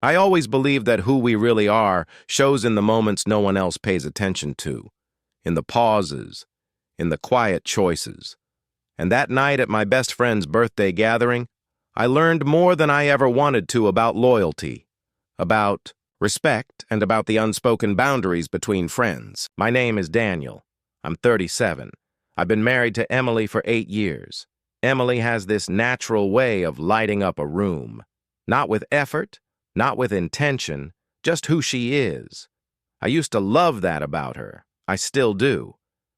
I always believe that who we really are shows in the moments no one else pays attention to, in the pauses, in the quiet choices. And that night at my best friend's birthday gathering, I learned more than I ever wanted to about loyalty, about respect, and about the unspoken boundaries between friends. My name is Daniel. I'm 37. I've been married to Emily for 8 years. Emily has this natural way of lighting up a room. Not with effort, not with intention, just who she is. I used to love that about her. I still do.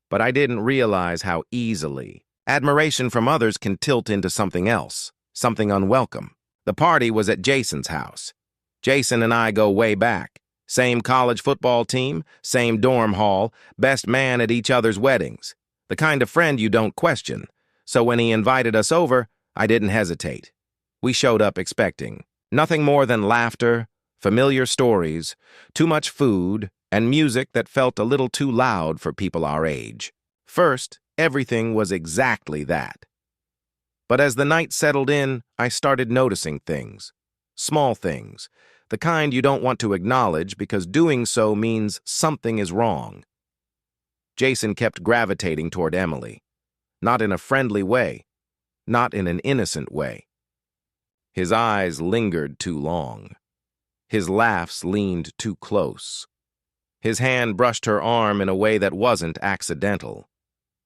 But I didn't realize how easily admiration from others can tilt into something else, something unwelcome. The party was at Jason's house. Jason and I go way back. Same college football team, same dorm hall, best man at each other's weddings. The kind of friend you don't question. So when he invited us over, I didn't hesitate. We showed up expecting nothing more than laughter, familiar stories, too much food, and music that felt a little too loud for people our age. First, everything was exactly that. But as the night settled in, I started noticing things. Small things. The kind you don't want to acknowledge because doing so means something is wrong. Jason kept gravitating toward Emily. Not in a friendly way. Not in an innocent way. His eyes lingered too long. His laughs leaned too close. His hand brushed her arm in a way that wasn't accidental.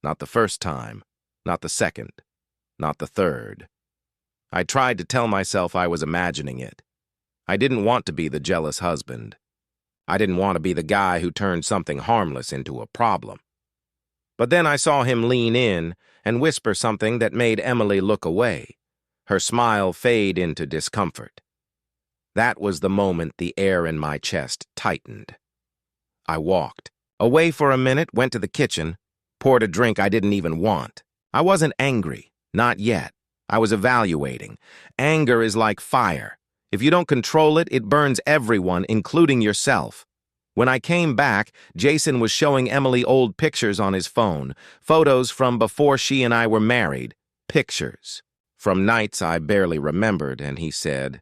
Not the first time. Not the second. Not the third. I tried to tell myself I was imagining it. I didn't want to be the jealous husband. I didn't want to be the guy who turned something harmless into a problem. But then I saw him lean in and whisper something that made Emily look away, her smile fade into discomfort. That was the moment the air in my chest tightened. I walked away for a minute, went to the kitchen, poured a drink I didn't even want. I wasn't angry, not yet. I was evaluating. Anger is like fire. If you don't control it, it burns everyone, including yourself. When I came back, Jason was showing Emily old pictures on his phone, photos from before she and I were married, pictures from nights I barely remembered, and he said,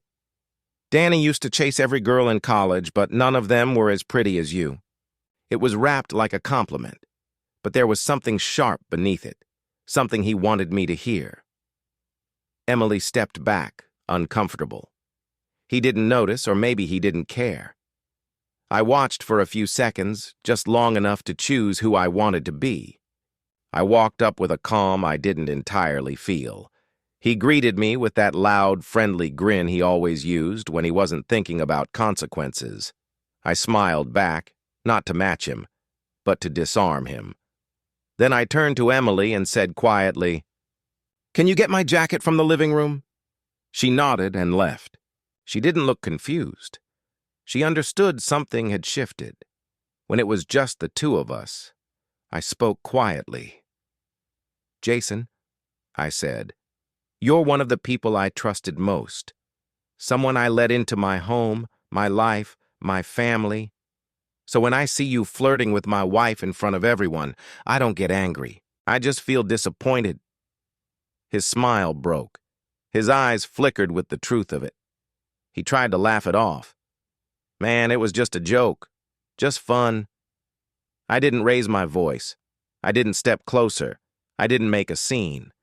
"Danny used to chase every girl in college, but none of them were as pretty as you." It was wrapped like a compliment, but there was something sharp beneath it, something he wanted me to hear. Emily stepped back, uncomfortable. He didn't notice, or maybe he didn't care. I watched for a few seconds, just long enough to choose who I wanted to be. I walked up with a calm I didn't entirely feel. He greeted me with that loud, friendly grin he always used when he wasn't thinking about consequences. I smiled back, not to match him, but to disarm him. Then I turned to Emily and said quietly, "Can you get my jacket from the living room?" She nodded and left. She didn't look confused. She understood something had shifted. When it was just the two of us, I spoke quietly. "Jason," I said, "you're one of the people I trusted most. Someone I let into my home, my life, my family. So when I see you flirting with my wife in front of everyone, I don't get angry. I just feel disappointed." His smile broke. His eyes flickered with the truth of it. He tried to laugh it off. "Man, it was just a joke. Just fun." I didn't raise my voice. I didn't step closer. I didn't make a scene.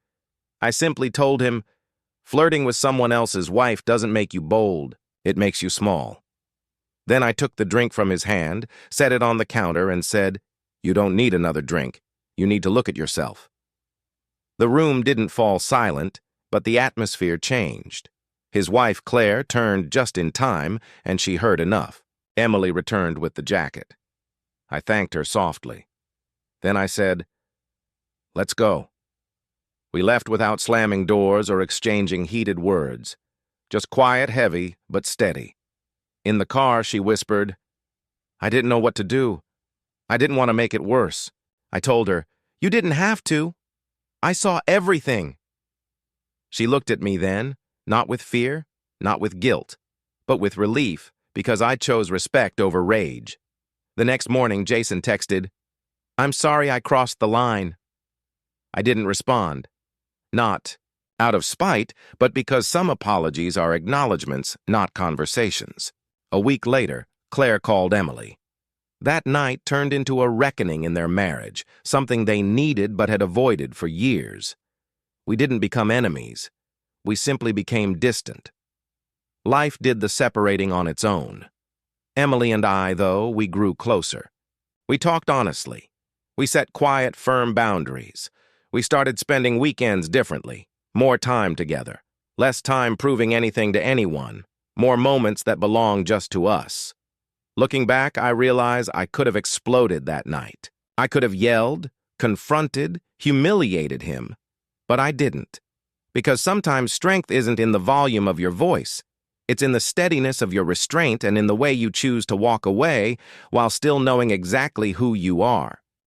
I simply told him, flirting with someone else's wife doesn't make you bold. It makes you small. Then I took the drink from his hand, set it on the counter, and said, "You don't need another drink. You need to look at yourself." The room didn't fall silent, but the atmosphere changed. His wife, Claire, turned just in time, and she heard enough. Emily returned with the jacket. I thanked her softly. Then I said, "Let's go." We left without slamming doors or exchanging heated words. Just quiet, heavy, but steady. In the car, she whispered, "I didn't know what to do. I didn't want to make it worse." I told her, "You didn't have to. I saw everything." She looked at me then, not with fear, not with guilt, but with relief, because I chose respect over rage. The next morning, Jason texted, "I'm sorry I crossed the line." I didn't respond. Not out of spite, but because some apologies are acknowledgments, not conversations. A week later, Claire called Emily. That night turned into a reckoning in their marriage, something they needed but had avoided for years. We didn't become enemies. We simply became distant. Life did the separating on its own. Emily and I, though, we grew closer. We talked honestly. We set quiet, firm boundaries. We started spending weekends differently, more time together, less time proving anything to anyone, more moments that belonged just to us. Looking back, I realize I could have exploded that night. I could have yelled, confronted, humiliated him, but I didn't. Because sometimes strength isn't in the volume of your voice. It's in the steadiness of your restraint and in the way you choose to walk away while still knowing exactly who you are.